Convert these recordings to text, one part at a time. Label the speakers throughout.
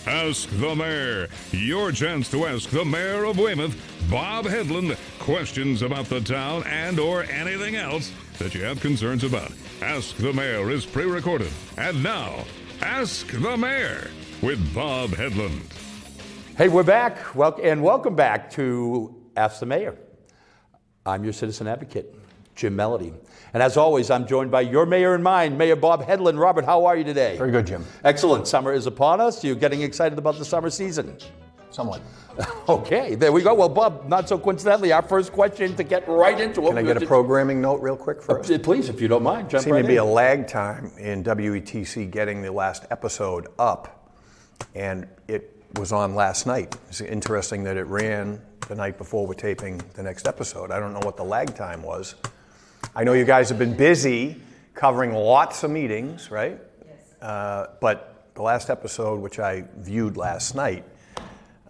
Speaker 1: Ask the Mayor. Your chance to ask the Mayor of Weymouth, Bob Headland, questions about the town and or anything else that you have concerns about. Ask the Mayor is pre-recorded. And now, Ask the Mayor with Bob Headland.
Speaker 2: Hey, we're back. Welcome back to Ask the Mayor. I'm your citizen advocate, Jim Melody. And as always, I'm joined by your mayor and mine, Mayor Bob Headland. Robert, how are you today?
Speaker 3: Very good, Jim.
Speaker 2: Excellent. Summer is upon us. You're getting excited about the summer season?
Speaker 3: Somewhat.
Speaker 2: Okay, there we go. Well, Bob, not so coincidentally, our first question to get right into it.
Speaker 3: Can I get a programming note real quick first?
Speaker 2: Please, if you don't mind. Jump
Speaker 3: Seemed
Speaker 2: right
Speaker 3: to be
Speaker 2: in.
Speaker 3: a lag time in WETC getting the last episode up, and it was on last night. It's interesting that it ran the night before we're taping the next episode. I don't know what the lag time was. I know you guys have been busy covering lots of meetings, right? Yes. But the last episode, which I viewed last night,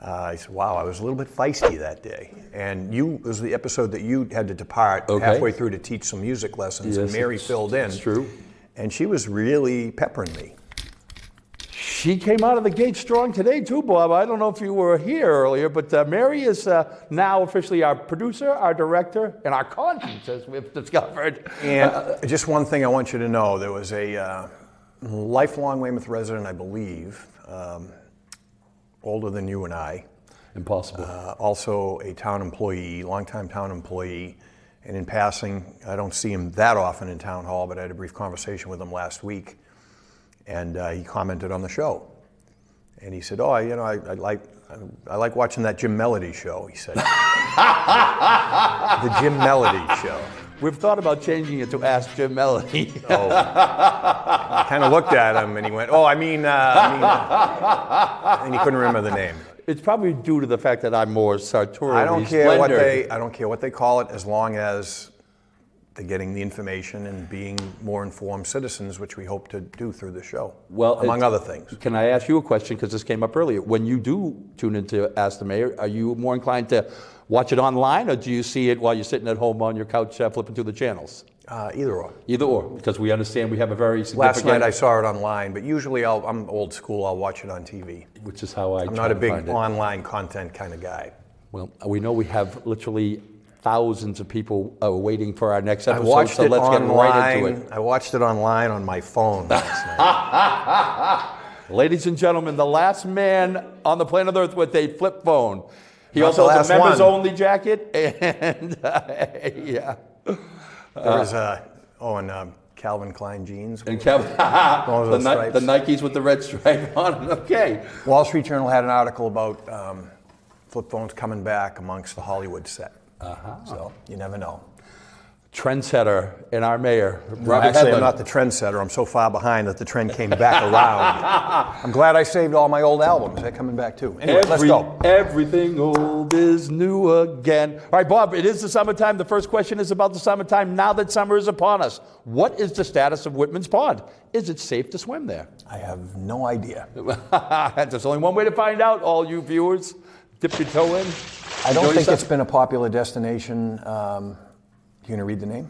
Speaker 3: I said, wow, I was a little bit feisty that day. And it was the episode that you had to depart halfway through to teach some music lessons, and Mary filled in.
Speaker 2: That's true.
Speaker 3: And she was really peppering me.
Speaker 2: She came out of the gate strong today, too, Bob. I don't know if you were here earlier, but Mary is now officially our producer, our director, and our conscience, as we've discovered.
Speaker 3: And just one thing I want you to know, there was a lifelong Weymouth resident, I believe, older than you and I.
Speaker 2: Impossible.
Speaker 3: Also a town employee, longtime town employee. And in passing, I don't see him that often in town hall, but I had a brief conversation with him last week. And he commented on the show. And he said, I like watching that Jim Melody show, he said. The Jim Melody show.
Speaker 2: We've thought about changing it to Ask Jim Melody.
Speaker 3: I kind of looked at him and he went, and he couldn't remember the name.
Speaker 2: It's probably due to the fact that I'm more sartorially
Speaker 3: I don't care what they call it, as long as they're getting the information and being more informed citizens, which we hope to do through the show, among other things.
Speaker 2: Can I ask you a question, because this came up earlier? When you do tune into Ask the Mayor, are you more inclined to watch it online, or do you see it while you're sitting at home on your couch flipping through the channels?
Speaker 3: Either or.
Speaker 2: Either or, because we understand we have a very significant...
Speaker 3: Last night I saw it online, but usually I'm old school, I'll watch it on TV.
Speaker 2: Which is how I'm
Speaker 3: not a big online content kind of guy.
Speaker 2: Well, we know we have literally thousands of people waiting for our next episode, so let's get right into it.
Speaker 3: I watched it online on my phone last night.
Speaker 2: Ladies and gentlemen, the last man on the planet Earth with a flip phone. He also has a members-only jacket, and yeah.
Speaker 3: There's Calvin Klein jeans.
Speaker 2: And Calvin, the Nikes with the red stripe on it. Okay.
Speaker 3: Wall Street Journal had an article about flip phones coming back amongst the Hollywood set. So you never know.
Speaker 2: Trendsetter in our mayor, Robert
Speaker 3: Actually,
Speaker 2: Headland.
Speaker 3: I'm not the trendsetter. I'm so far behind that the trend came back around. I'm glad I saved all my old albums. They're coming back too. Anyway, let's go.
Speaker 2: Everything old is new again. All right, Bob, it is the summertime. The first question is about the summertime. Now that summer is upon us, what is the status of Whitman's Pond? Is it safe to swim there?
Speaker 3: I have no idea.
Speaker 2: There's only one way to find out, all you viewers. Dip your toe in.
Speaker 3: I don't think it's been a popular destination. You going to read the name?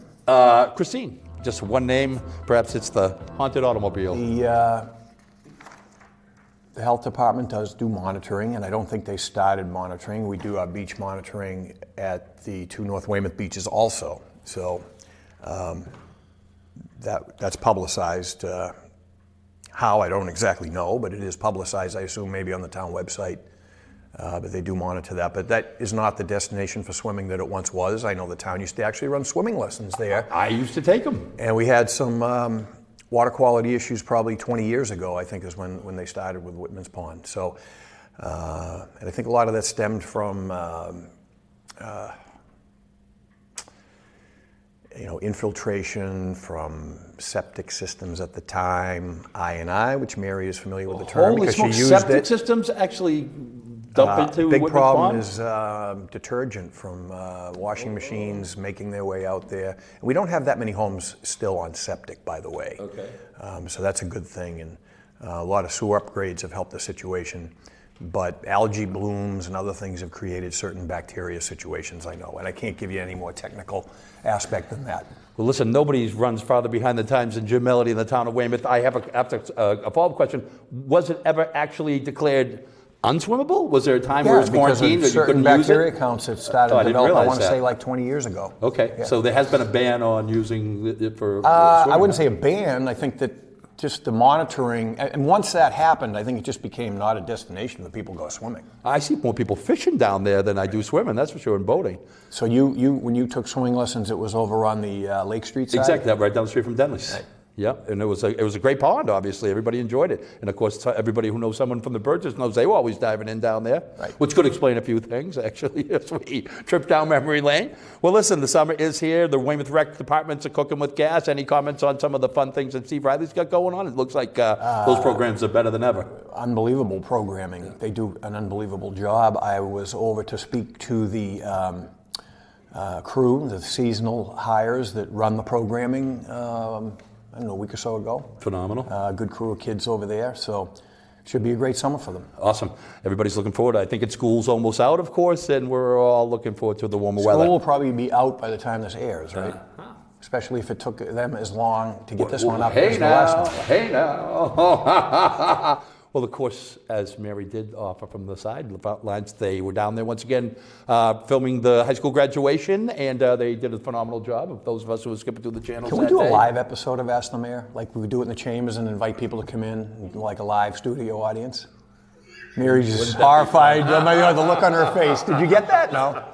Speaker 2: Christine. Just one name. Perhaps it's the haunted automobile.
Speaker 3: The health department does do monitoring, and I don't think they started monitoring. We do our beach monitoring at the 2 North Weymouth beaches also. So that's publicized. How, I don't exactly know, but it is publicized, I assume, maybe on the town website. But they do monitor that. But that is not the destination for swimming that it once was. I know the town used to actually run swimming lessons there.
Speaker 2: I used to take them.
Speaker 3: And we had some water quality issues probably 20 years ago, I think is when they started with Whitman's Pond. So, and I think a lot of that stemmed from infiltration from septic systems at the time, I&I, which Mary is familiar with the term because she used it.
Speaker 2: Septic systems actually dump into
Speaker 3: big
Speaker 2: Whitman's
Speaker 3: problem
Speaker 2: Pond?
Speaker 3: is detergent from washing machines making their way out there. And we don't have that many homes still on septic, by the way.
Speaker 2: Okay.
Speaker 3: So that's a good thing, and a lot of sewer upgrades have helped the situation. But algae blooms and other things have created certain bacteria situations, I know, and I can't give you any more technical aspect than that.
Speaker 2: Well, listen, nobody runs farther behind the times than Jim Melody in the town of Weymouth. I have a follow-up question. Was it ever actually declared unswimmable? Was there a time where it was quarantined
Speaker 3: because
Speaker 2: or
Speaker 3: of
Speaker 2: you couldn't
Speaker 3: certain
Speaker 2: use it?
Speaker 3: bacteria counts that started
Speaker 2: I
Speaker 3: to
Speaker 2: didn't
Speaker 3: develop, I
Speaker 2: realize
Speaker 3: want to
Speaker 2: that.
Speaker 3: say like 20 years ago.
Speaker 2: Okay,
Speaker 3: Yeah.
Speaker 2: so there has been a ban on using it for
Speaker 3: I
Speaker 2: swimming,
Speaker 3: wouldn't
Speaker 2: huh?
Speaker 3: say a ban. I think that just the monitoring, and once that happened, I think it just became not a destination where people go swimming.
Speaker 2: I see more people fishing down there than I do swimming, that's for sure, and boating.
Speaker 3: So you when you took swimming lessons, it was over on the Lake Street side?
Speaker 2: Exactly, right down the street from Denley's.
Speaker 3: Right.
Speaker 2: Yeah, and it was a great pond, obviously. Everybody enjoyed it. And of course, everybody who knows someone from the Burgess knows they were always diving in down there,
Speaker 3: Right.
Speaker 2: which could explain a few things, actually, as we trip down memory lane. Well, listen, the summer is here. The Weymouth Rec departments are cooking with gas. Any comments on some of the fun things that Steve Riley's got going on? It looks like those programs are better than ever.
Speaker 3: Unbelievable programming. They do an unbelievable job. I was over to speak to the crew, the seasonal hires that run the programming, I don't know, a week or so ago.
Speaker 2: Phenomenal.
Speaker 3: Good crew of kids over there, so should be a great summer for them.
Speaker 2: Awesome. Everybody's looking forward. I think school's almost out, of course, and we're all looking forward to the warmer weather.
Speaker 3: School will probably be out by the time this airs, right? Especially if it took them as long to get this one up as the last one.
Speaker 2: Hey now. Well, of course, as Mary did offer from the sidelines, they were down there once again filming the high school graduation, and they did a phenomenal job of those of us who were skipping through the channels.
Speaker 3: Can we
Speaker 2: that
Speaker 3: do a
Speaker 2: day.
Speaker 3: live episode of Ask the Mayor? Like we would do it in the chambers and invite people to come in, like a live studio audience? Mary's just horrified. The look on her face. Did you get that? No.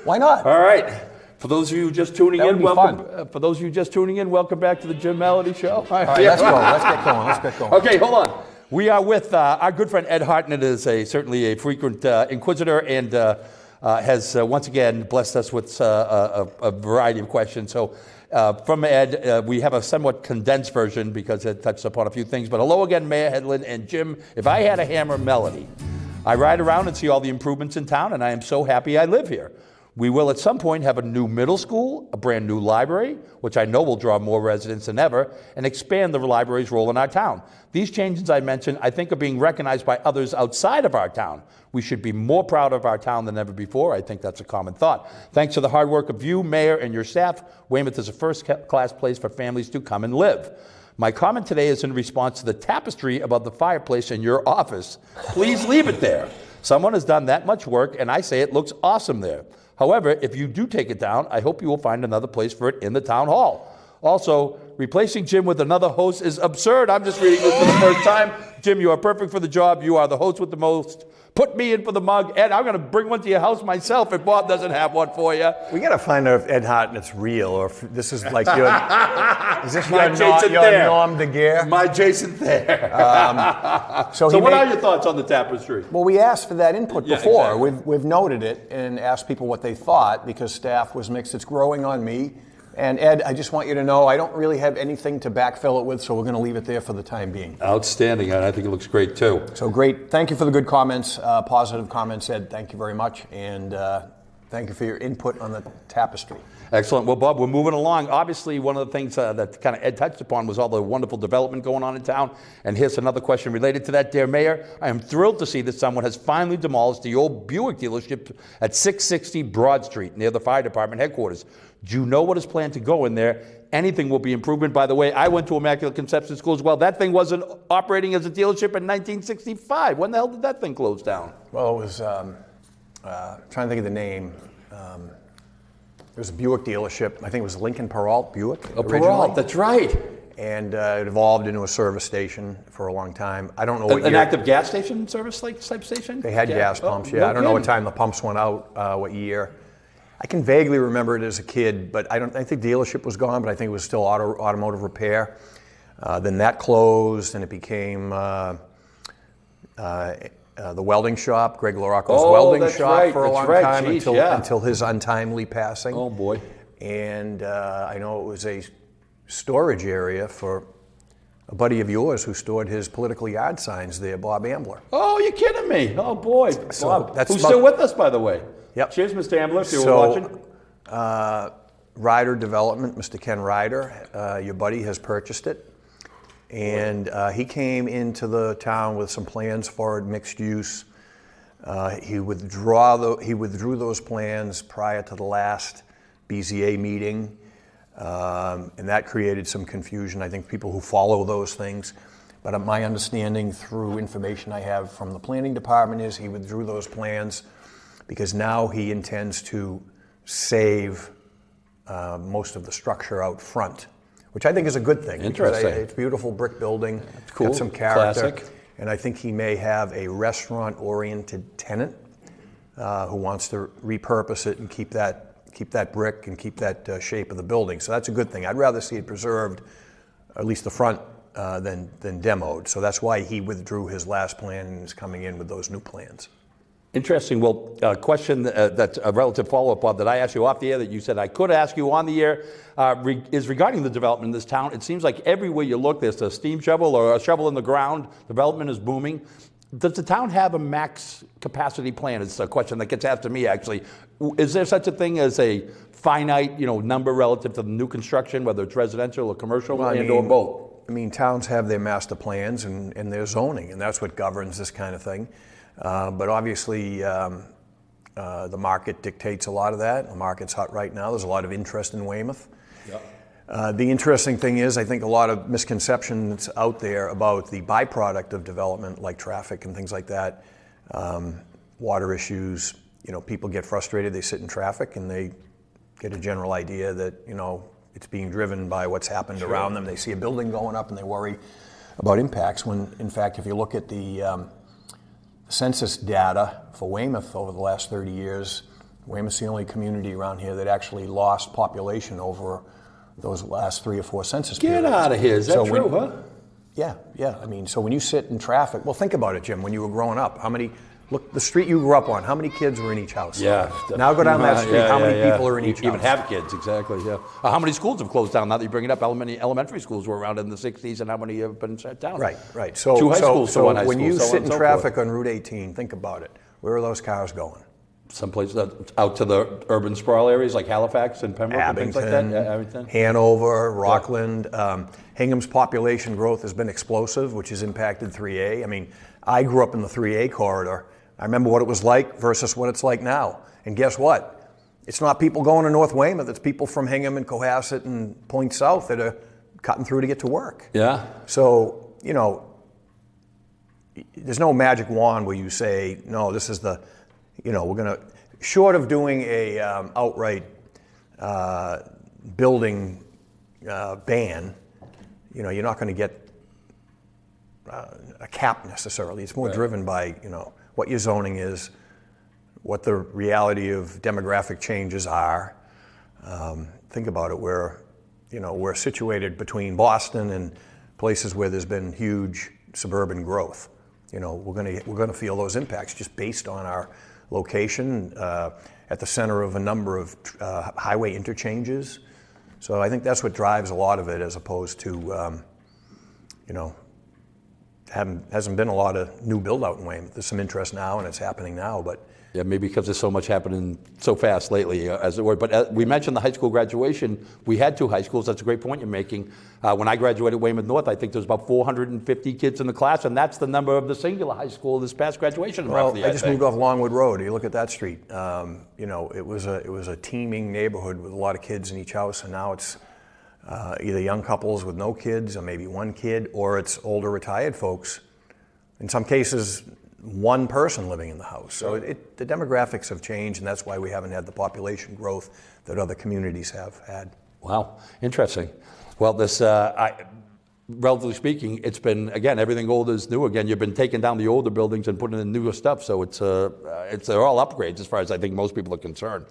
Speaker 3: Why not?
Speaker 2: All right. For those of you just tuning
Speaker 3: That would
Speaker 2: in,
Speaker 3: be
Speaker 2: welcome.
Speaker 3: fun.
Speaker 2: For those of you just tuning in, welcome back to the Jim Melody Show.
Speaker 3: All right, let's go. Let's get going. Let's get going.
Speaker 2: Okay, hold on. We are with our good friend Ed Hartnett, is certainly a frequent inquisitor and has once again blessed us with a variety of questions. So from Ed, we have a somewhat condensed version because it touches upon a few things. But hello again, Mayor Hedlund and Jim. If I had a hammer melody, I ride around and see all the improvements in town, and I am so happy I live here. We will at some point have a new middle school, a brand new library, which I know will draw more residents than ever, and expand the library's role in our town. These changes I mentioned, I think, are being recognized by others outside of our town. We should be more proud of our town than ever before. I think that's a common thought. Thanks to the hard work of you, Mayor, and your staff, Weymouth is a first-class place for families to come and live. My comment today is in response to the tapestry above the fireplace in your office. Please leave it there. Someone has done that much work, and I say it looks awesome there. However, if you do take it down, I hope you will find another place for it in the town hall. Also, replacing Jim with another host is absurd. I'm just reading this for the first time. Jim, you are perfect for the job. You are the host with the most. Put me in for the mug. Ed, I'm going to bring one to your house myself if Bob doesn't have one for you.
Speaker 3: We got to find out if Ed Hartnett's real or if this is like your. Is this
Speaker 2: My
Speaker 3: your,
Speaker 2: Jason
Speaker 3: your
Speaker 2: Thayer.
Speaker 3: Norm de Guerre?
Speaker 2: My Jason Thayer.
Speaker 3: So
Speaker 2: what are your thoughts on the tapestry?
Speaker 3: Well, we asked for that input
Speaker 2: Yeah,
Speaker 3: before.
Speaker 2: exactly.
Speaker 3: We've noted it and asked people what they thought because staff was mixed. It's growing on me. And Ed, I just want you to know I don't really have anything to backfill it with, so we're going to leave it there for the time being.
Speaker 2: Outstanding, and I think it looks great too.
Speaker 3: So great. Thank you for the good comments, positive comments, Ed. Thank you very much. And thank you for your input on the tapestry.
Speaker 2: Excellent. Well, Bob, we're moving along. Obviously, one of the things that kind of Ed touched upon was all the wonderful development going on in town. And here's another question related to that. Dear Mayor, I am thrilled to see that someone has finally demolished the old Buick dealership at 660 Broad Street near the fire department headquarters. Do you know what is planned to go in there? Anything will be improvement. By the way, I went to Immaculate Conception School as well. That thing wasn't operating as a dealership in 1965. When the hell did that thing close down?
Speaker 3: Well, it was, trying to think of the name. It was a Buick dealership. I think it was Lincoln Peralt Buick originally.
Speaker 2: Peralt, that's right.
Speaker 3: And it evolved into a service station for a long time. I don't know what
Speaker 2: An
Speaker 3: year.
Speaker 2: active gas station service like type station?
Speaker 3: They had gas pumps, yeah. I don't know what time the pumps went out, what year. I can vaguely remember it as a kid, but I think the dealership was gone, but I think it was still automotive repair. Then that closed, and it became the welding shop, Greg LaRocco's welding shop for a long time until his untimely passing.
Speaker 2: Oh boy!
Speaker 3: And I know it was a storage area for a buddy of yours who stored his political yard signs there, Bob Ambler.
Speaker 2: Oh, you're kidding me! Oh boy,
Speaker 3: So
Speaker 2: Bob,
Speaker 3: that's
Speaker 2: who's still with us, by the way.
Speaker 3: Yep.
Speaker 2: Cheers, Mr. Ambler, if you were watching.
Speaker 3: Ryder Development, Mr. Ken Ryder, your buddy, has purchased it. And he came into the town with some plans for it, mixed use, He withdrew those plans prior to the last BZA meeting, and that created some confusion. I think people who follow those things. But my understanding through information I have from the planning department is he withdrew those plans because now he intends to save most of the structure out front, which I think is a good thing.
Speaker 2: Interesting.
Speaker 3: It's a beautiful brick building.
Speaker 2: It's cool.
Speaker 3: Got some character.
Speaker 2: Classic.
Speaker 3: And I think he may have a restaurant-oriented tenant who wants to repurpose it and keep that brick and keep that shape of the building. So that's a good thing. I'd rather see it preserved, at least the front, than demoed. So that's why he withdrew his last plan and is coming in with those new plans.
Speaker 2: Interesting. Well, a question that's a relative follow-up, Bob, that I asked you off the air that you said I could ask you on the air is regarding the development in this town. It seems like everywhere you look, there's a steam shovel or a shovel in the ground. Development is booming. Does the town have a max capacity plan? It's a question that gets asked to me, actually. Is there such a thing as a finite, number relative to the new construction, whether it's residential or commercial, or both?
Speaker 3: I mean, towns have their master plans and their zoning, and that's what governs this kind of thing. But obviously, the market dictates a lot of that. The market's hot right now. There's a lot of interest in Weymouth. Yep. The interesting thing is, I think a lot of misconceptions out there about the byproduct of development, like traffic and things like that, water issues. People get frustrated. They sit in traffic and they get a general idea that it's being driven by what's happened around them. They see a building going up and they worry about impacts. When in fact, if you look at the census data for Weymouth over the last 30 years, Weymouth's the only community around here that actually lost population over those last 3 or 4 census periods.
Speaker 2: Get out of here. Is that true, huh?
Speaker 3: Yeah. I mean, so when you sit in traffic, well, think about it, Jim. When you were growing up, look, the street you grew up on, how many kids were in each house?
Speaker 2: Yeah.
Speaker 3: Now go down that street, how many people are in each house?
Speaker 2: Even have kids, exactly, yeah. How many schools have closed down now that you bring it up? Elementary schools were around in the 60s, and how many have been shut down?
Speaker 3: Right. So,
Speaker 2: 2 high schools,
Speaker 3: so
Speaker 2: one high
Speaker 3: when
Speaker 2: school,
Speaker 3: you
Speaker 2: so
Speaker 3: sit
Speaker 2: on
Speaker 3: in
Speaker 2: and so
Speaker 3: traffic
Speaker 2: forth.
Speaker 3: on Route 18, think about it. Where are those cars going?
Speaker 2: Someplace out to the urban sprawl areas like Halifax and Pembroke and things like that?
Speaker 3: Abington,
Speaker 2: Abington.
Speaker 3: Hanover, Rockland. Hingham's population growth has been explosive, which has impacted 3A. I mean, I grew up in the 3A corridor. I remember what it was like versus what it's like now. And guess what? It's not people going to North Weymouth. It's people from Hingham and Cohasset and Point South that are cutting through to get to work.
Speaker 2: Yeah.
Speaker 3: So, there's no magic wand where you say, no, this is the, we're going to, short of doing a outright building ban, you're not going to get a cap necessarily. It's more driven by, what your zoning is, what the reality of demographic changes are. Think about it, we're situated between Boston and places where there's been huge suburban growth. We're going to feel those impacts just based on our location at the center of a number of highway interchanges. So I think that's what drives a lot of it, as opposed to hasn't been a lot of new build out in Weymouth. There's some interest now, and it's happening now, but
Speaker 2: yeah, maybe because there's so much happening so fast lately, as it were. But we mentioned the high school graduation. We had 2 high schools. That's a great point you're making. When I graduated Weymouth North, I think there was about 450 kids in the class, and that's the number of the singular high school this past graduation.
Speaker 3: Well,
Speaker 2: roughly,
Speaker 3: I just moved off Longwood Road. You look at that street. It was a teeming neighborhood with a lot of kids in each house, and now it's either young couples with no kids, or maybe 1 kid, or it's older retired folks. In some cases, 1 person living in the house. So the demographics have changed, and that's why we haven't had the population growth that other communities have had.
Speaker 2: Wow, interesting. Well, this, relatively speaking, it's been, again, everything old is new again. You've been taking down the older buildings and putting in newer stuff, so they're all upgrades as far as I think most people are concerned.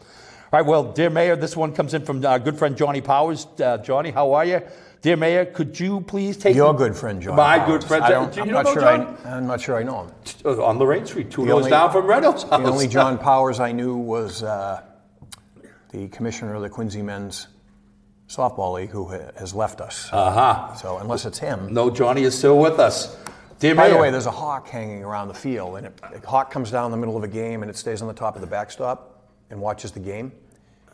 Speaker 2: All right, well, dear Mayor, this one comes in from our good friend Johnny Powers. Johnny, how are you? Dear Mayor, could you please take
Speaker 3: your good friend, John?
Speaker 2: My
Speaker 3: Powers.
Speaker 2: good friend.
Speaker 3: I'm not sure I know him.
Speaker 2: On Lorraine Street, 2 doors down from Reynolds' house.
Speaker 3: The only John Powers I knew was the commissioner of the Quincy Men's Softball League, who has left us. So unless it's him.
Speaker 2: No, Johnny is still with us. Dear
Speaker 3: By
Speaker 2: Mayor.
Speaker 3: the way, there's a hawk hanging around the field, and a hawk comes down in the middle of a game, and it stays on the top of the backstop and watches the game.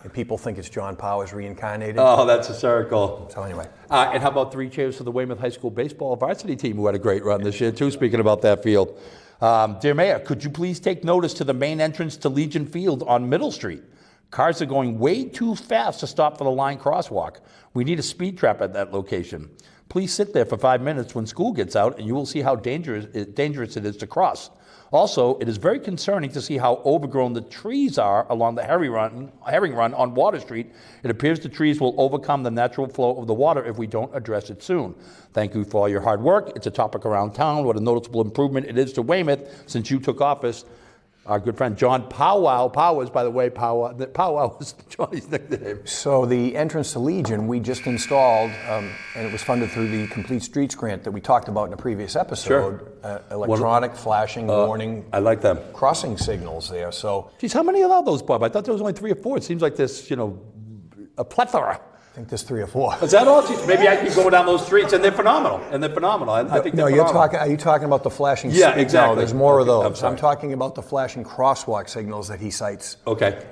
Speaker 3: And people think it's John Powers reincarnated.
Speaker 2: Oh, that's hysterical.
Speaker 3: So anyway.
Speaker 2: And how about 3 cheers for the Weymouth High School baseball varsity team, who had a great run this year, too, speaking about that field. Dear Mayor, could you please take notice to the main entrance to Legion Field on Middle Street? Cars are going way too fast to stop for the line crosswalk. We need a speed trap at that location. Please sit there for 5 minutes when school gets out and you will see how dangerous it is to cross. Also, it is very concerning to see how overgrown the trees are along the Herring Run on Water Street. It appears the trees will overcome the natural flow of the water if we don't address it soon. Thank you for all your hard work. It's a topic around town. What a noticeable improvement it is to Weymouth since you took office. Our good friend John Powers, by the way, Powwow was Johnny's nickname.
Speaker 3: So the entrance to Legion we just installed, and it was funded through the Complete Streets grant that we talked about in a previous episode.
Speaker 2: Sure.
Speaker 3: Electronic flashing warning.
Speaker 2: I like them.
Speaker 3: Crossing signals there. So,
Speaker 2: geez, how many are those, Bob? I thought there was only 3 or 4. It seems like there's, a plethora.
Speaker 3: I think there's 3 or 4.
Speaker 2: Is that all? Geez, maybe I keep going down those streets, and they're phenomenal. I think they're phenomenal.
Speaker 3: Are you talking about the flashing?
Speaker 2: Yeah, exactly.
Speaker 3: No, there's more of
Speaker 2: Okay,
Speaker 3: those. I'm talking about the flashing crosswalk signals that he cites.
Speaker 2: Okay.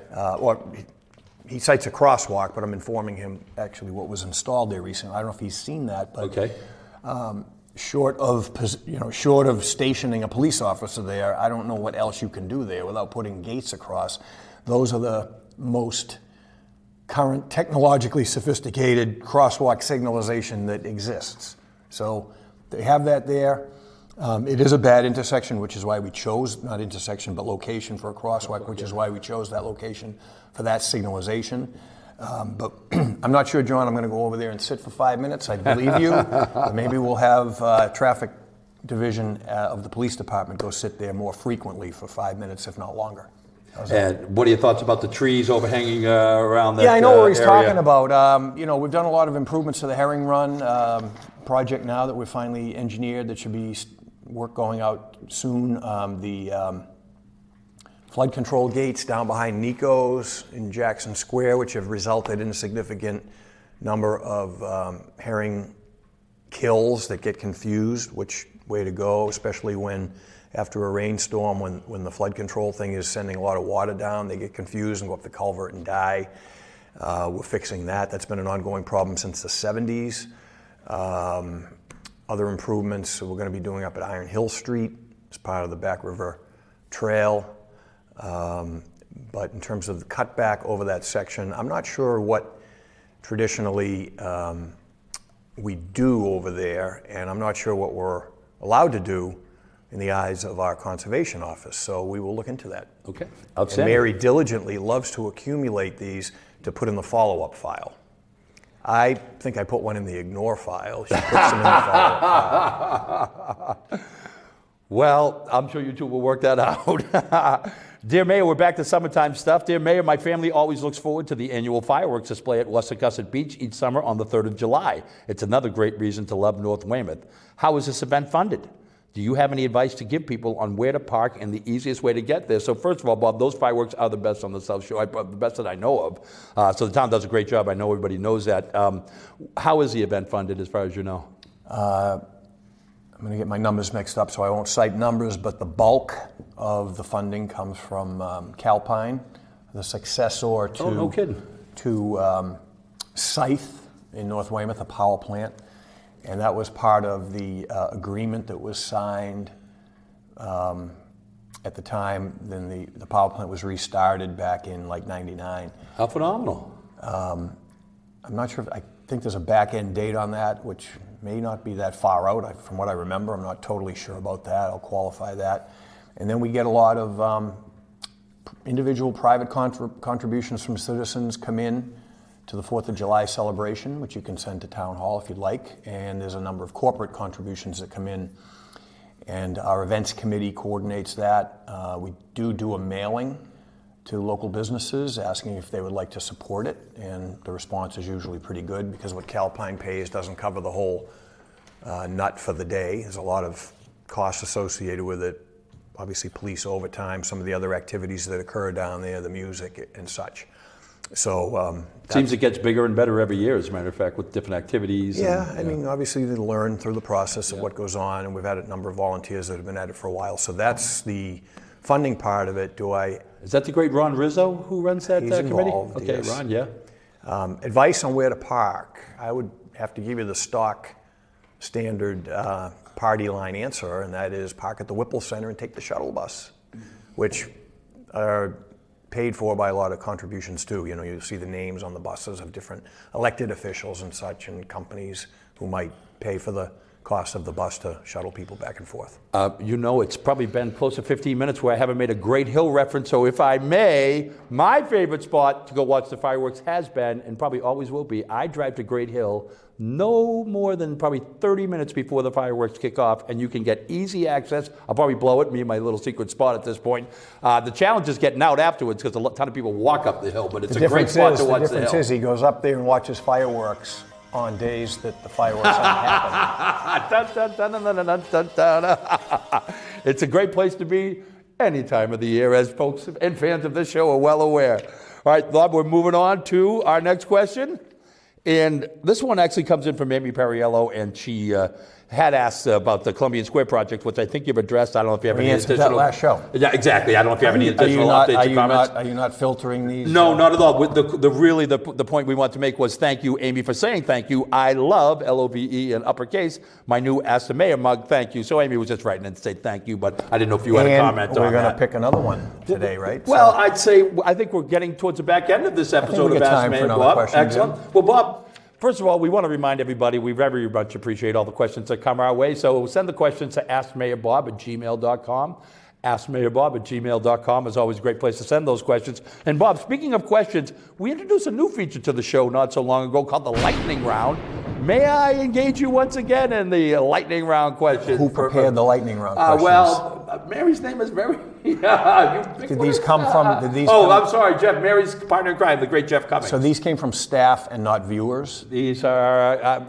Speaker 3: He cites a crosswalk, but I'm informing him actually what was installed there recently. I don't know if he's seen that, but
Speaker 2: okay.
Speaker 3: Short of stationing a police officer there, I don't know what else you can do there without putting gates across. Those are the most current technologically sophisticated crosswalk signalization that exists. So they have that there. It is a bad intersection, which is why we chose, not intersection, but location for a crosswalk, which is why we chose that location for that signalization. But I'm not sure, John, I'm going to go over there and sit for 5 minutes. I believe you. But maybe we'll have traffic division of the police department go sit there more frequently for 5 minutes, if not longer.
Speaker 2: And what are your thoughts about the trees overhanging around that?
Speaker 3: Yeah, I know what he's
Speaker 2: area?
Speaker 3: talking about. We've done a lot of improvements to the Herring Run project now that we've finally engineered. That should be work going out soon. The flood control gates down behind Nico's in Jackson Square, which have resulted in a significant number of herring kills that get confused which way to go, especially when after a rainstorm, when the flood control thing is sending a lot of water down, they get confused and go up the culvert and die. We're fixing that. That's been an ongoing problem since the 70s. Other improvements we're going to be doing up at Iron Hill Street as part of the Back River Trail. But in terms of the cutback over that section, I'm not sure what traditionally we do over there, and I'm not sure what we're allowed to do in the eyes of our conservation office. So we will look into that.
Speaker 2: Okay.
Speaker 3: And Mary diligently loves to accumulate these to put in the follow-up file. I think I put one in the ignore file. She puts them in the follow-up file.
Speaker 2: Well, I'm sure you two will work that out. Dear Mayor, we're back to summertime stuff. Dear Mayor, my family always looks forward to the annual fireworks display at Wessagusset Beach each summer on the 3rd of July. It's another great reason to love North Weymouth. How is this event funded? Do you have any advice to give people on where to park and the easiest way to get there? So first of all, Bob, those fireworks are the best on the South Shore, the best that I know of. So the town does a great job. I know everybody knows that. How is the event funded as far as you know?
Speaker 3: I'm going to get my numbers mixed up, so I won't cite numbers, but the bulk of the funding comes from Calpine, the successor to Scythe in North Weymouth, a power plant. And that was part of the agreement that was signed at the time. Then the power plant was restarted back in like '99.
Speaker 2: How phenomenal.
Speaker 3: I'm not sure, I think there's a back-end date on that, which may not be that far out. From what I remember, I'm not totally sure about that. I'll qualify that. And then we get a lot of individual private contributions from citizens come in to the 4th of July celebration, which you can send to Town Hall if you'd like. And there's a number of corporate contributions that come in. And our events committee coordinates that. We do a mailing to local businesses asking if they would like to support it. And the response is usually pretty good because what Calpine pays doesn't cover the whole nut for the day. There's a lot of costs associated with it. Obviously police overtime, some of the other activities that occur down there, the music and such. So
Speaker 2: seems it gets bigger and better every year, as a matter of fact, with different activities.
Speaker 3: Yeah, I mean, obviously they learn through the process of what goes on, and we've had a number of volunteers that have been at it for a while. So that's the funding part of it. Is
Speaker 2: that the great Ron Rizzo who runs that committee?
Speaker 3: Involved,
Speaker 2: okay,
Speaker 3: yes.
Speaker 2: Ron, yeah.
Speaker 3: Advice on where to park. I would have to give you the stock standard party line answer, and that is park at the Whipple Center and take the shuttle bus, which are paid for by a lot of contributions too. You know, you see the names on the buses of different elected officials and such, and companies who might pay for the cost of the bus to shuttle people back and forth.
Speaker 2: You know, it's probably been close to 15 minutes where I haven't made a Great Hill reference, so if I may, my favorite spot to go watch the fireworks has been, and probably always will be, I drive to Great Hill no more than probably 30 minutes before the fireworks kick off, and you can get easy access. I'll probably blow it, me and my little secret spot at this point. The challenge is getting out afterwards because a ton of people walk up the hill, but it's a great spot to watch the hill.
Speaker 3: The difference is he goes up there and watches fireworks on days that the fireworks aren't happening.
Speaker 2: It's a great place to be any time of the year, as folks and fans of this show are well aware. All right, Bob, we're moving on to our next question. And this one actually comes in from Amy Perriello, and she had asked about the Columbian Square project, which I think you've addressed. I don't know if you have any additional...
Speaker 3: that last show.
Speaker 2: Yeah, exactly. I don't know if you have any additional updates or comments.
Speaker 3: Are you not filtering these?
Speaker 2: No, not at all. The point we want to make was thank you, Amy, for saying thank you. I love, L-O-V-E in uppercase, my new Ask the Mayor mug. Thank you. So Amy was just writing in to say thank you, but I didn't know if you had a comment on that.
Speaker 3: We're going to pick another one today, right?
Speaker 2: Well, I think we're getting towards the back end of this episode of Ask the Mayor, Bob. Excellent. Jim. Well, Bob, first of all, we want to remind everybody we very much appreciate all the questions that come our way. So send the questions to AskMayorBob@gmail.com. AskMayorBob@gmail.com is always a great place to send those questions. And Bob, speaking of questions, we introduced a new feature to the show not so long ago called the Lightning Round. May I engage you once again in the Lightning Round question?
Speaker 3: Who prepared the Lightning Round questions?
Speaker 2: Mary's name is Mary.
Speaker 3: Did these come from?
Speaker 2: I'm sorry, Jeff. Mary's partner in crime, the great Jeff Cummings.
Speaker 3: So these came from staff and not viewers?
Speaker 2: These are,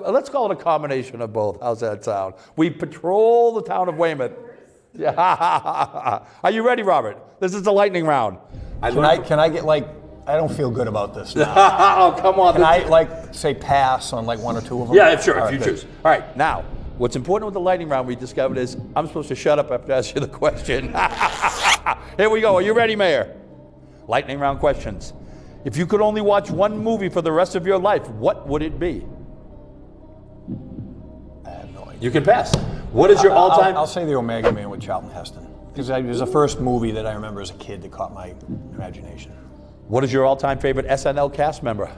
Speaker 2: let's call it a combination of both. How's that sound? We patrol the town of Weymouth. Yeah. Are you ready, Robert? This is the Lightning Round.
Speaker 3: Can I get I don't feel good about this now.
Speaker 2: Oh, come on.
Speaker 3: Can I say pass on one or two of them?
Speaker 2: Yeah, sure, if you choose. All right, now, what's important with the Lightning Round we discovered is I'm supposed to shut up after I ask you the question. Here we go. Are you ready, Mayor? Lightning Round questions. If you could only watch one movie for the rest of your life, what would it be?
Speaker 3: I have no idea.
Speaker 2: You can pass. What is your all-time...
Speaker 3: I'll say The Omega Man with Charlton Heston. Because it was the first movie that I remember as a kid that caught my imagination.
Speaker 2: What is your all-time favorite SNL cast member?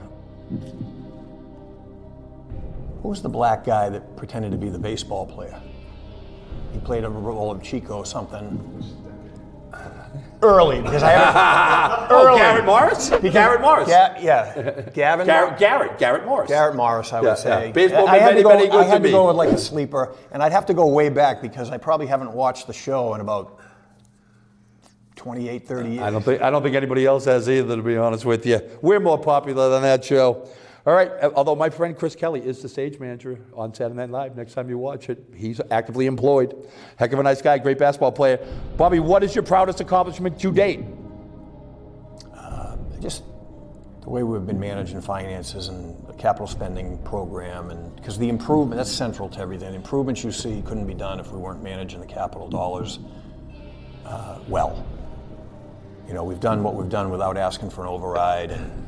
Speaker 3: Who was the black guy that pretended to be the baseball player? He played a role of Chico something. Early, because I haven't...
Speaker 2: Garrett Morris? Garrett Morris.
Speaker 3: Yeah.
Speaker 2: Garrett Morris.
Speaker 3: Garrett Morris, I would say.
Speaker 2: Baseball
Speaker 3: I had to
Speaker 2: to
Speaker 3: go with a sleeper, and I'd have to go way back because I probably haven't watched the show in about 28, 30 years.
Speaker 2: I don't think anybody else has either, to be honest with you. We're more popular than that show. All right, although my friend Chris Kelly is the stage manager on Saturday Night Live. Next time you watch it, he's actively employed. Heck of a nice guy, great basketball player. Bobby, what is your proudest accomplishment to date?
Speaker 3: Just the way we've been managing finances and the capital spending program, and because the improvement, that's central to everything. The improvements you see couldn't be done if we weren't managing the capital dollars well. You know, we've done what we've done without asking for an override and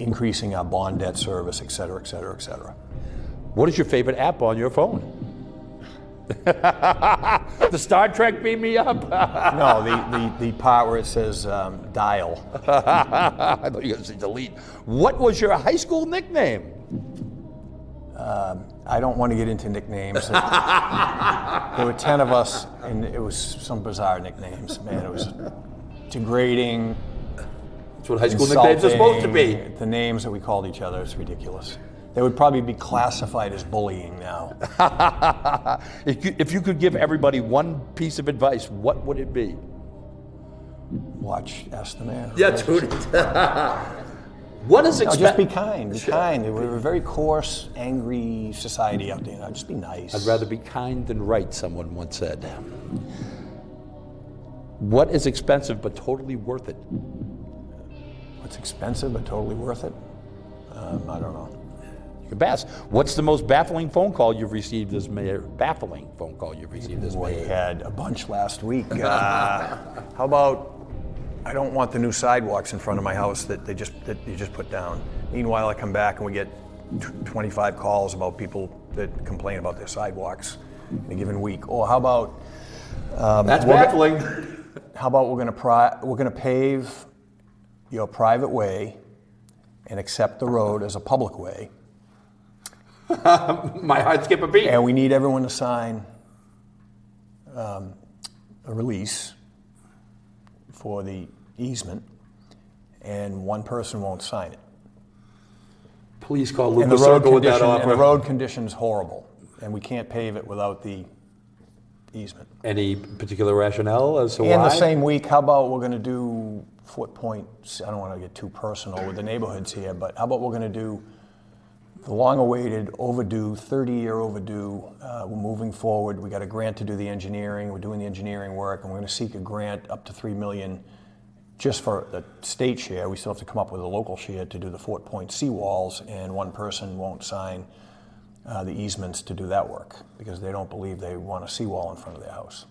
Speaker 3: increasing our bond debt service, et cetera, et cetera, et cetera.
Speaker 2: What is your favorite app on your phone? The Star Trek beam me up?
Speaker 3: No, the part where it says dial.
Speaker 2: I thought you were going to say delete. What was your high school nickname?
Speaker 3: I don't want to get into nicknames. There were 10 of us, and it was some bizarre nicknames. Man, it was degrading.
Speaker 2: That's what high school nicknames are supposed to be.
Speaker 3: The names that we called each other, it's ridiculous. They would probably be classified as bullying now.
Speaker 2: If you could give everybody one piece of advice, what would it be?
Speaker 3: Watch Ask the Mayor.
Speaker 2: Yeah, dude. What is
Speaker 3: just be kind. Be kind. We're a very coarse, angry society out there. Just be nice.
Speaker 2: I'd rather be kind than right, someone once said. What is expensive but totally worth it?
Speaker 3: What's expensive but totally worth it? I don't know.
Speaker 2: You can pass. What's the most baffling phone call you've received as mayor? Baffling phone call you've received as mayor?
Speaker 3: We had a bunch last week. How about, I don't want the new sidewalks in front of my house that you just put down. Meanwhile, I come back and we get 25 calls about people that complain about their sidewalks. in a given week? Or how about
Speaker 2: That's baffling.
Speaker 3: how about we're going to pave your private way and accept the road as a public way,
Speaker 2: My heart skip a beat.
Speaker 3: and we need everyone to sign a release for the easement, and one person won't sign it.
Speaker 2: Please call
Speaker 3: And the
Speaker 2: Lucas
Speaker 3: road
Speaker 2: Circle with that
Speaker 3: condition, and
Speaker 2: offer.
Speaker 3: the road condition's horrible, and we can't pave it without the easement.
Speaker 2: Any particular rationale as to why?
Speaker 3: And the same week, how about we're going to do Fort Point? I don't want to get too personal with the neighborhoods here, but how about we're going to do the long-awaited, overdue, 30-year overdue. We're moving forward. We got a grant to do the engineering. We're doing the engineering work, and we're going to seek a grant up to $3 million just for the state share. We still have to come up with a local share to do the Fort Point seawalls, and one person won't sign the easements to do that work because they don't believe they want a seawall in front of their house.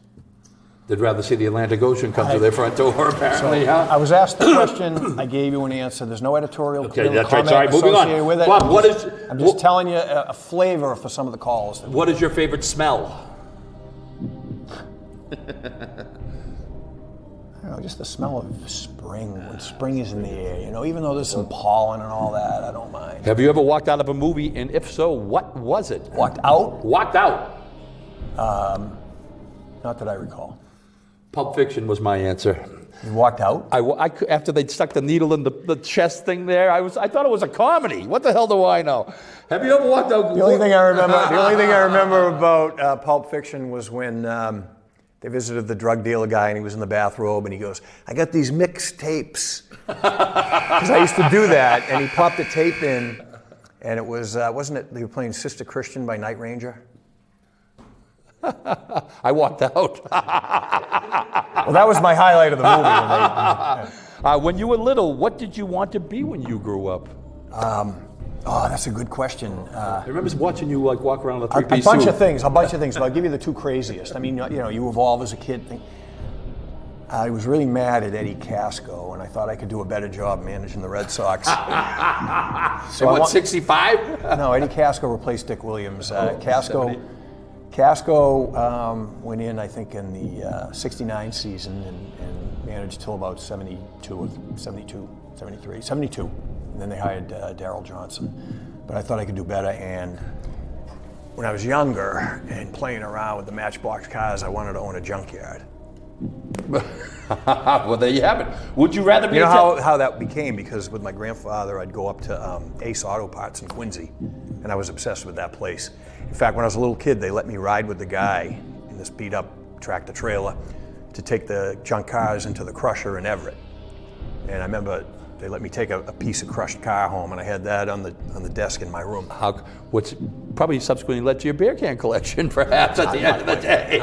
Speaker 2: They'd rather see the Atlantic Ocean come to their front door, apparently, huh?
Speaker 3: I was asked the question. I gave you an answer. There's no editorial
Speaker 2: Okay, that's right.
Speaker 3: comment
Speaker 2: Sorry, moving on.
Speaker 3: associated with it.
Speaker 2: Bob,
Speaker 3: I'm just telling you a flavor for some of the calls.
Speaker 2: What is your favorite smell?
Speaker 3: I don't know, just the smell of spring, when spring is in the air, even though there's some pollen and all that, I don't mind.
Speaker 2: Have you ever walked out of a movie, and if so, what was it?
Speaker 3: Walked out?
Speaker 2: Walked out.
Speaker 3: Not that I recall.
Speaker 2: Pulp Fiction was my answer.
Speaker 3: You walked out?
Speaker 2: After they'd stuck the needle in the chest thing there, I thought it was a comedy. What the hell do I know? Have you ever walked out?
Speaker 3: The only thing I remember about Pulp Fiction was when they visited the drug dealer guy and he was in the bathrobe and he goes, "I got these mixed tapes." Because I used to do that, and he popped the tape in, and it was, wasn't it, they were playing Sister Christian by Night Ranger?
Speaker 2: I walked out.
Speaker 3: Well, that was my highlight of the movie.
Speaker 2: When you were little, what did you want to be when you grew up?
Speaker 3: Oh, that's a good question.
Speaker 2: I remember watching you walk around in a
Speaker 3: A
Speaker 2: three-piece
Speaker 3: bunch
Speaker 2: suit.
Speaker 3: of things, but I'll give you the two craziest. I mean, you evolve as a kid. I was really mad at Eddie Casco, and I thought I could do a better job managing the Red Sox.
Speaker 2: So what, 65?
Speaker 3: No, Eddie Casco replaced Dick Williams. Casco went in, I think, in the 69 season and managed till about 72, 73. And then they hired Darryl Johnson. But I thought I could do better, and when I was younger and playing around with the Matchbox cars, I wanted to own a junkyard.
Speaker 2: Well, there you have it. Would you rather be
Speaker 3: You know how that became? Because with my grandfather, I'd go up to Ace Auto Parts in Quincy, and I was obsessed with that place. In fact, when I was a little kid, they let me ride with the guy in this beat-up tractor trailer to take the junk cars into the crusher in Everett. And I remember they let me take a piece of crushed car home, and I had that on the desk in my room.
Speaker 2: Which probably subsequently led to your bear can collection, perhaps, at the end of the day.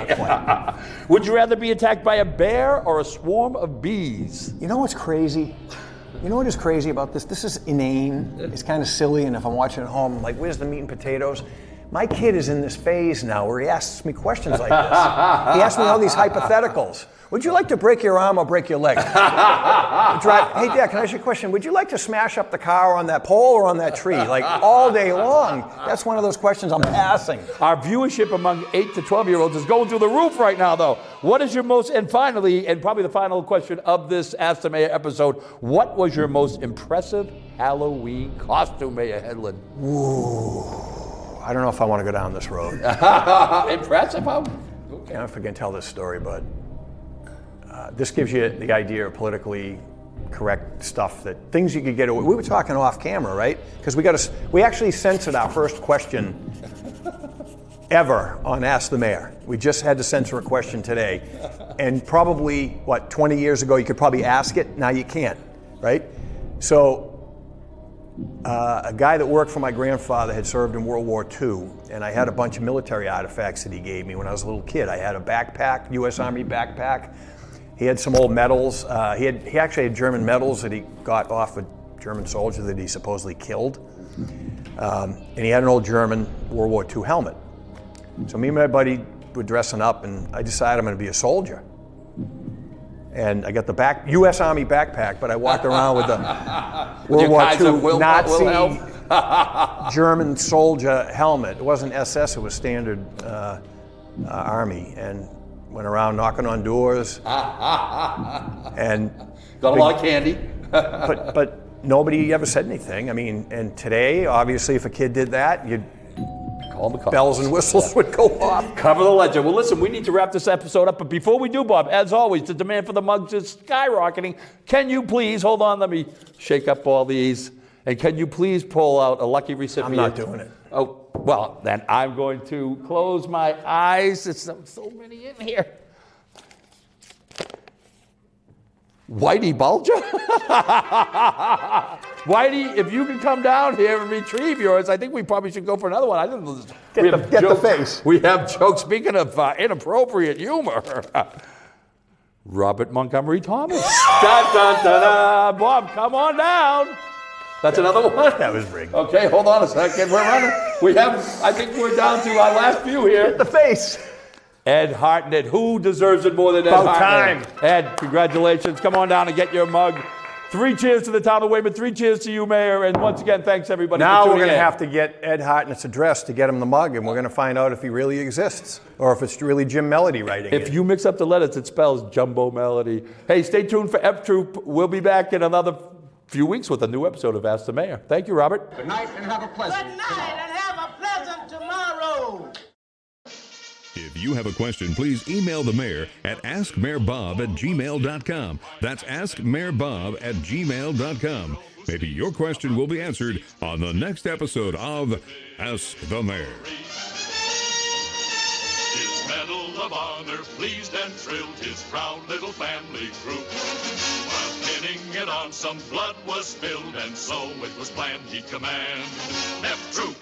Speaker 2: Would you rather be attacked by a bear or a swarm of bees?
Speaker 3: You know what's crazy? You know what is crazy about this? This is inane. It's kind of silly, and if I'm watching at home, I'm like, where's the meat and potatoes? My kid is in this phase now where he asks me questions like this. He asks me all these hypotheticals. Would you like to break your arm or break your leg? Hey, Dad, can I ask you a question? Would you like to smash up the car on that pole or on that tree? Like all day long. That's one of those questions I'm passing.
Speaker 2: Our viewership among 8 to 12-year-olds is going through the roof right now, though. What is your most, and finally, and probably the final question of this Ask the Mayor episode, what was your most impressive Halloween costume, Mayor Hedlund?
Speaker 3: Ooh. I don't know if I want to go down this road.
Speaker 2: Impressive? Okay.
Speaker 3: I don't know if I can tell this story, but this gives you the idea of politically correct stuff, that things you could get away. We were talking off camera, right? Because we actually censored our first question ever on Ask the Mayor. We just had to censor a question today. And probably, 20 years ago, you could probably ask it. Now you can't, right? So a guy that worked for my grandfather had served in World War II, and I had a bunch of military artifacts that he gave me when I was a little kid. I had a backpack, U.S. Army backpack. He had some old medals. He actually had German medals that he got off a German soldier that he supposedly killed. And he had an old German World War II helmet. So me and my buddy were dressing up, and I decided I'm going to be a soldier. And I got the U.S. Army backpack, but I walked around with the World War II Nazi German soldier helmet. It wasn't SS, it was standard Army and went around knocking on doors. And
Speaker 2: got a lot of candy.
Speaker 3: but nobody ever said anything. I mean, and today, obviously, if a kid did that, you'd
Speaker 2: Call the cops.
Speaker 3: bells and whistles would go off.
Speaker 2: Cover the ledger. Well, listen, we need to wrap this episode up. But before we do, Bob, as always, the demand for the mugs is skyrocketing. Can you please, hold on, let me shake up all these. And can you please pull out a lucky recipient?
Speaker 3: I'm not doing it.
Speaker 2: Oh, well, then I'm going to close my eyes. There's so many in here. Whitey Bulger? Whitey, if you can come down here and retrieve yours, I think we probably should go for another one. I didn't know this.
Speaker 3: Get the face.
Speaker 2: We have jokes. Speaking of inappropriate humor, Robert Montgomery Thomas. Dun, dun, dun, dun. Bob, come on down. That's another one?
Speaker 3: That was rigged.
Speaker 2: Okay, hold on a second. We're running. I think we're down to our last few here.
Speaker 3: Get the face.
Speaker 2: Ed Hartnett. Who deserves it more than Ed
Speaker 3: About
Speaker 2: Hartnett? Ed, congratulations. Come on down and get your mug. 3 cheers to the town of Weymouth. 3 cheers to you, Mayor. And once again, thanks everybody
Speaker 3: Now
Speaker 2: for
Speaker 3: we're
Speaker 2: tuning
Speaker 3: going to
Speaker 2: in.
Speaker 3: have to get Ed Hartnett's address to get him the mug, and we're going to find out if he really exists or if it's really Jim Melody writing it.
Speaker 2: If you mix up the letters, it spells Jumbo Melody. Hey, stay tuned for F Troop. We'll be back in another few weeks with a new episode of Ask the Mayor. Thank you, Robert.
Speaker 4: Good night and have a pleasant
Speaker 5: Good night and have a pleasant tomorrow.
Speaker 1: If you have a question, please email the mayor at askmayorbob@gmail.com. That's askmayorbob@gmail.com. Maybe your question will be answered on the next episode of Ask the Mayor.
Speaker 6: His medal of honor pleased and thrilled his proud little family group. While pinning it on, some blood was spilled, and so it was planned he'd command F Troop.